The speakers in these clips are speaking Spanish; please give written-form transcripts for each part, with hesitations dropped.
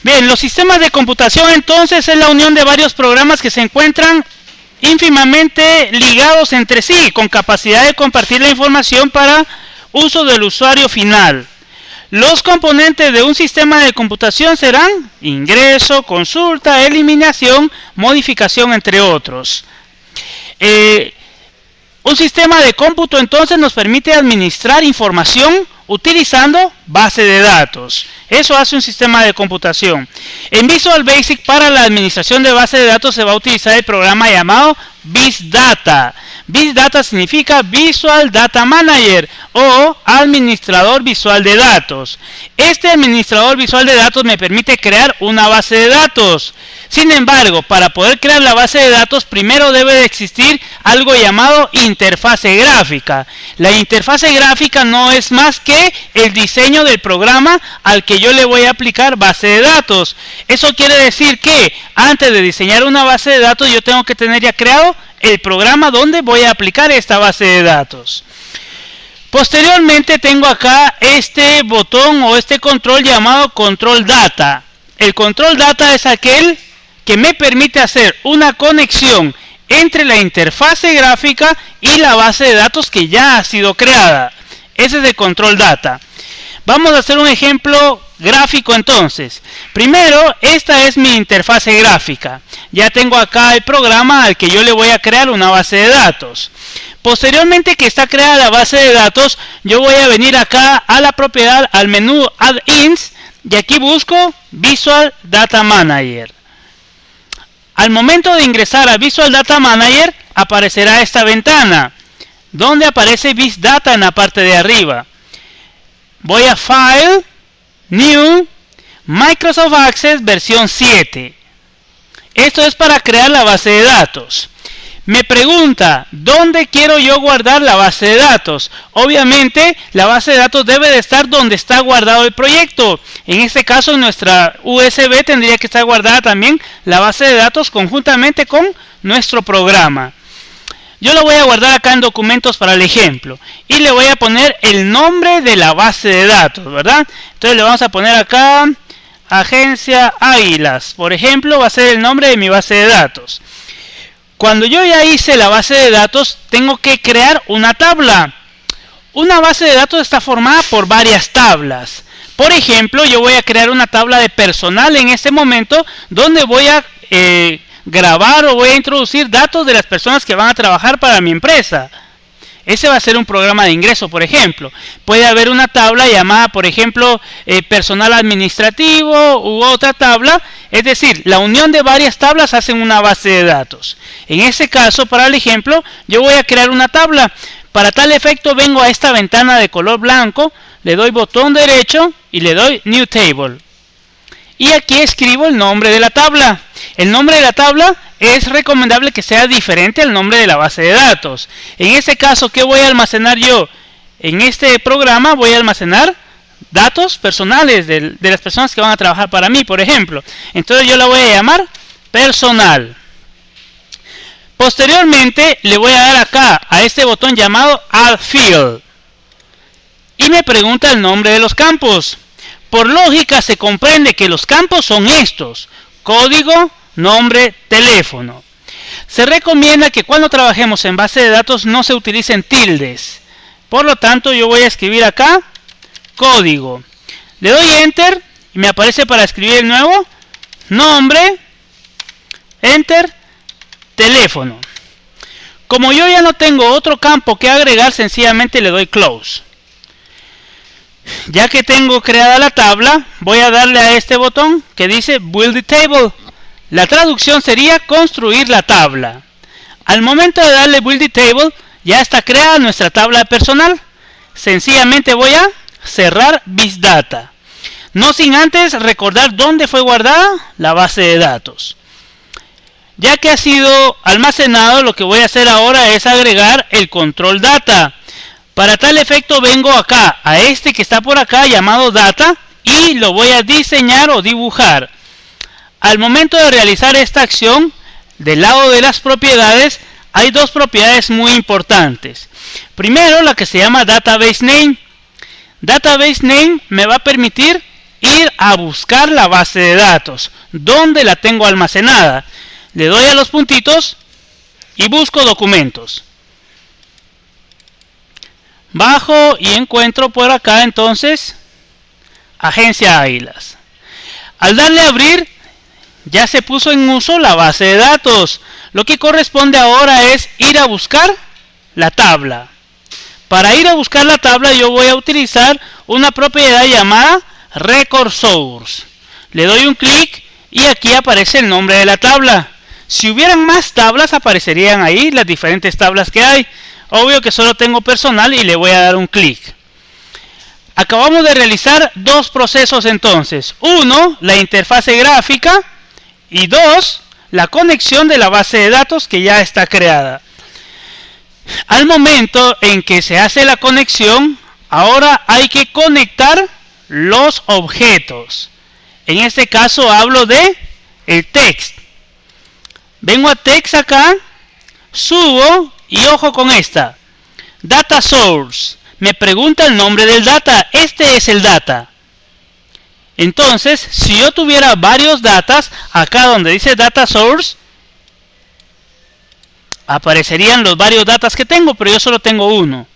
Bien, los sistemas de computación entonces es la unión de varios programas que se encuentran ínfimamente ligados entre sí, con capacidad de compartir la información para uso del usuario final. Los componentes de un sistema de computación serán ingreso, consulta, eliminación, modificación, entre otros. Un sistema de cómputo entonces nos permite administrar información utilizando base de datos. Eso hace un sistema de computación. En Visual Basic, para la administración de base de datos se va a utilizar el programa llamado BizData. BizData significa Visual Data Manager o administrador visual de datos. Este administrador visual de datos me permite crear una base de datos. Sin embargo, para poder crear la base de datos, primero debe de existir algo llamado interfase gráfica. La interfase gráfica no es más que el diseño del programa al que yo le voy a aplicar base de datos. Eso quiere decir que antes de diseñar una base de datos, yo tengo que tener ya creado el programa donde voy a aplicar esta base de datos. Posteriormente tengo acá este botón o este control llamado Control Data. El Control Data es aquel que me permite hacer una conexión entre la interfase gráfica y la base de datos que ya ha sido creada. Ese es el Control Data. Vamos a hacer un ejemplo gráfico entonces. Primero, esta es mi interfase gráfica. Ya tengo acá el programa al que yo le voy a crear una base de datos. Posteriormente que está creada la base de datos, yo voy a venir acá a la propiedad, al menú Add-ins, y aquí busco Visual Data Manager. Al momento de ingresar a Visual Data Manager, aparecerá esta ventana, donde aparece BizData en la parte de arriba. Voy a File, New, Microsoft Access versión 7. Esto es para crear la base de datos. Me pregunta, ¿dónde quiero yo guardar la base de datos? Obviamente, la base de datos debe de estar donde está guardado el proyecto. En este caso, en nuestra USB tendría que estar guardada también la base de datos conjuntamente con nuestro programa. Yo lo voy a guardar acá en documentos para el ejemplo. Y le voy a poner el nombre de la base de datos, ¿verdad? Entonces le vamos a poner acá, Agencia Águilas. Por ejemplo, va a ser el nombre de mi base de datos. Cuando yo ya hice la base de datos, tengo que crear una tabla. Una base de datos está formada por varias tablas. Por ejemplo, yo voy a crear una tabla de personal en este momento, donde voy a grabar o voy a introducir datos de las personas que van a trabajar para mi empresa. Ese va a ser un programa de ingreso, por ejemplo. Puede haber una tabla llamada, por ejemplo, personal administrativo u otra tabla. Es decir, la unión de varias tablas hacen una base de datos. En este caso, para el ejemplo, yo voy a crear una tabla. Para tal efecto, vengo a esta ventana de color blanco, le doy botón derecho y le doy New Table. Y aquí escribo el nombre de la tabla. El nombre de la tabla es recomendable que sea diferente al nombre de la base de datos. En este caso, ¿qué voy a almacenar yo? En este programa voy a almacenar datos personales de las personas que van a trabajar para mí, por ejemplo. Entonces yo la voy a llamar personal. Posteriormente le voy a dar acá a este botón llamado Add Field. Y me pregunta el nombre de los campos. Por lógica se comprende que los campos son estos: código, nombre, teléfono. Se recomienda que cuando trabajemos en base de datos no se utilicen tildes. Por lo tanto, yo voy a escribir acá código. Le doy Enter y me aparece para escribir el nuevo nombre, Enter, teléfono. Como yo ya no tengo otro campo que agregar, sencillamente le doy Close. Ya que tengo creada la tabla, voy a darle a este botón que dice Build the Table. La traducción sería construir la tabla. Al momento de darle Build the Table, ya está creada nuestra tabla personal. Sencillamente voy a cerrar BizData. No sin antes recordar dónde fue guardada la base de datos. Ya que ha sido almacenado, lo que voy a hacer ahora es agregar el Control Data. Para tal efecto vengo acá a este que está por acá llamado Data y lo voy a diseñar o dibujar. Al momento de realizar esta acción, del lado de las propiedades, hay dos propiedades muy importantes. Primero, la que se llama Database Name. Database Name me va a permitir ir a buscar la base de datos. ¿Dónde la tengo almacenada? Le doy a los puntitos y busco documentos. Bajo y encuentro por acá entonces Agencia Águilas. Al darle a abrir, ya se puso en uso la base de datos. Lo que corresponde ahora es ir a buscar la tabla. Para ir a buscar la tabla yo voy a utilizar una propiedad llamada Record Source. Le doy un clic y aquí aparece el nombre de la tabla. Si hubieran más tablas aparecerían ahí las diferentes tablas que hay. Obvio que solo tengo personal y le voy a dar un clic. Acabamos de realizar dos procesos entonces. Uno, la interfase gráfica, y dos, la conexión de la base de datos que ya está creada. Al momento en que se hace la conexión, ahora hay que conectar los objetos. En este caso hablo de el text. Vengo a text acá, subo y ojo con esta. Data source. Me pregunta el nombre del data. Este es el data. Entonces, si yo tuviera varios datas, acá donde dice data source, aparecerían los varios datas que tengo, pero yo solo tengo uno.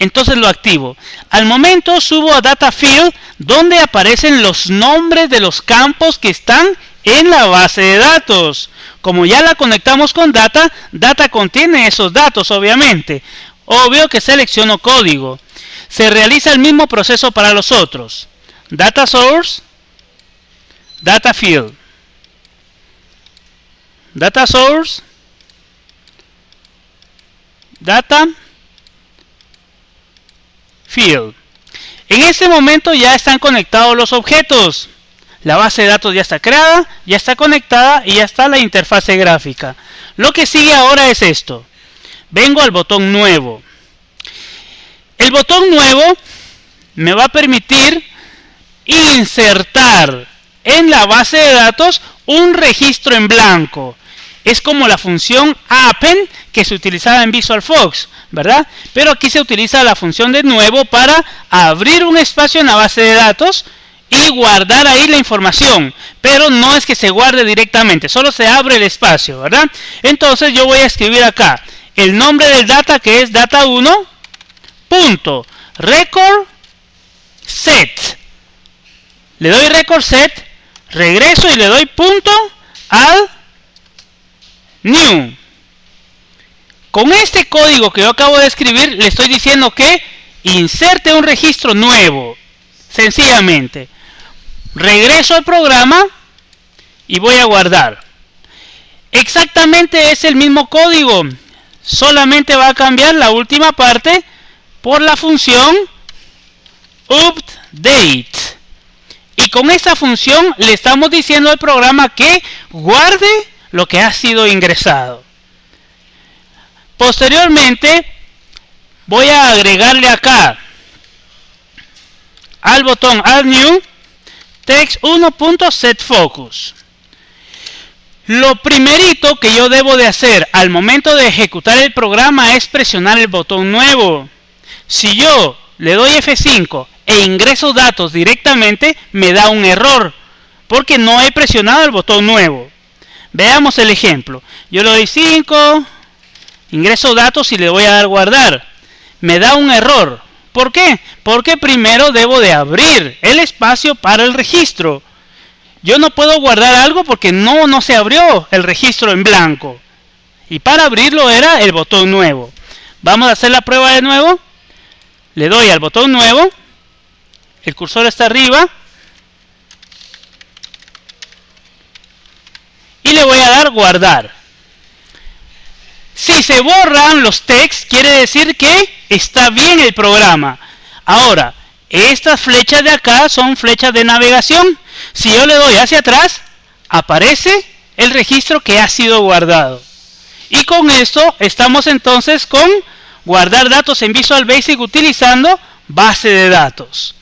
Entonces lo activo. Al momento subo a data field, donde aparecen los nombres de los campos que están en la base de datos. Como ya la conectamos con data, data contiene esos datos, obviamente. Obvio que selecciono código. Se realiza el mismo proceso para los otros. Data source, data field. Data source, data field. En este momento ya están conectados los objetos. La base de datos ya está creada, ya está conectada y ya está la interfase gráfica. Lo que sigue ahora es esto. Vengo al botón nuevo. El botón nuevo me va a permitir insertar en la base de datos un registro en blanco. Es como la función append que se utilizaba en VisualFox, ¿verdad? Pero aquí se utiliza la función de nuevo para abrir un espacio en la base de datos y guardar ahí la información, pero no es que se guarde directamente, solo se abre el espacio, ¿verdad? Entonces yo voy a escribir acá el nombre del data, que es data1, punto, record set. Le doy record set, regreso y le doy punto al new. Con este código que yo acabo de escribir, le estoy diciendo que inserte un registro nuevo. Sencillamente. Regreso al programa y voy a guardar. Exactamente es el mismo código. Solamente va a cambiar la última parte por la función update. Y con esta función le estamos diciendo al programa que guarde lo que ha sido ingresado. Posteriormente voy a agregarle acá al botón Add New Text 1.setFocus. Lo primerito que yo debo de hacer al momento de ejecutar el programa es presionar el botón nuevo. Si yo le doy F5 e ingreso datos directamente, me da un error porque no he presionado el botón nuevo. Veamos el ejemplo. Yo le doy 5, ingreso datos y le voy a dar guardar. Me da un error. ¿Por qué? Porque primero debo de abrir el espacio para el registro. Yo no puedo guardar algo porque no se abrió el registro en blanco. Y para abrirlo era el botón nuevo. Vamos a hacer la prueba de nuevo. Le doy al botón nuevo. El cursor está arriba. Y le voy a dar guardar. Si se borran los textos, quiere decir que está bien el programa. Ahora, estas flechas de acá son flechas de navegación. Si yo le doy hacia atrás, aparece el registro que ha sido guardado. Y con esto estamos entonces con guardar datos en Visual Basic utilizando base de datos.